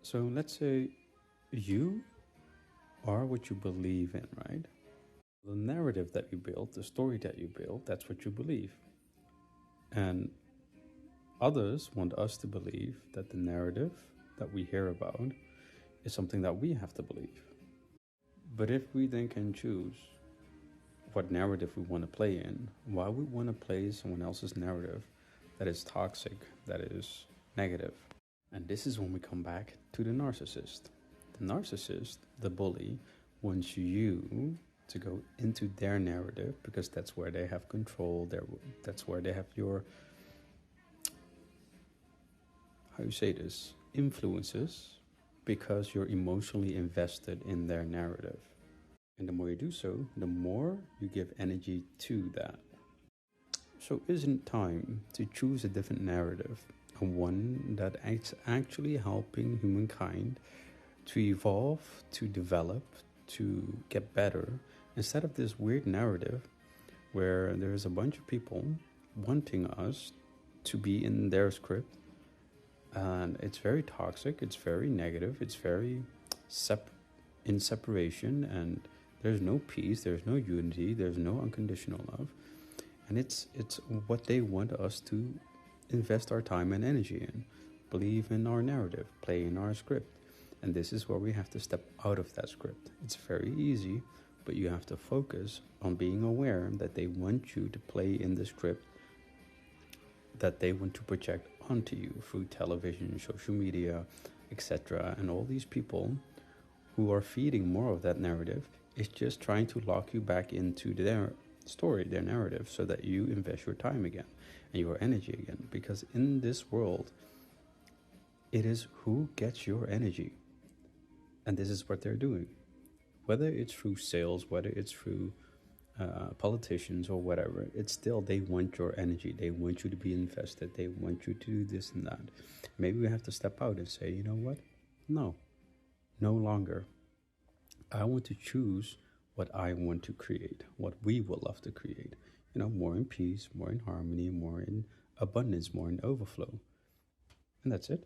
So let's say you are what you believe in, right? The narrative that you build, the story that you build, that's what you believe. And others want us to believe that the narrative that we hear about is something that we have to believe. But if we then can choose what narrative we want to play in, why we want to play someone else's narrative that is toxic, that is negative. And this is when we come back to the narcissist. The narcissist, the bully, wants you to go into their narrative because that's where they have control. That's where they have your, how you say this, influences, because you're emotionally invested in their narrative. And the more you do so, the more you give energy to that. So isn't it time to choose a different narrative, a one that is actually helping humankind to evolve, to develop, to get better, instead of this weird narrative where there's a bunch of people wanting us to be in their script, and it's very toxic, it's very negative, it's very in separation, and there's no peace, there's no unity, there's no unconditional love. And it's what they want us to invest our time and energy in. Believe in our narrative, play in our script. And this is where we have to step out of that script. It's very easy, but you have to focus on being aware that they want you to play in the script that they want to project onto you through television, social media, etc. And all these people who are feeding more of that narrative is just trying to lock you back into their story, their narrative, so that you invest your time again and your energy again. Because in this world, it is who gets your energy. And this is what they're doing. Whether it's through sales, whether it's through politicians or whatever, it's still they want your energy. They want you to be invested. They want you to do this and that. Maybe we have to step out and say, you know what? No longer. I want to choose what I want to create, what we will love to create. More in peace, more in harmony, more in abundance, more in overflow. And that's it.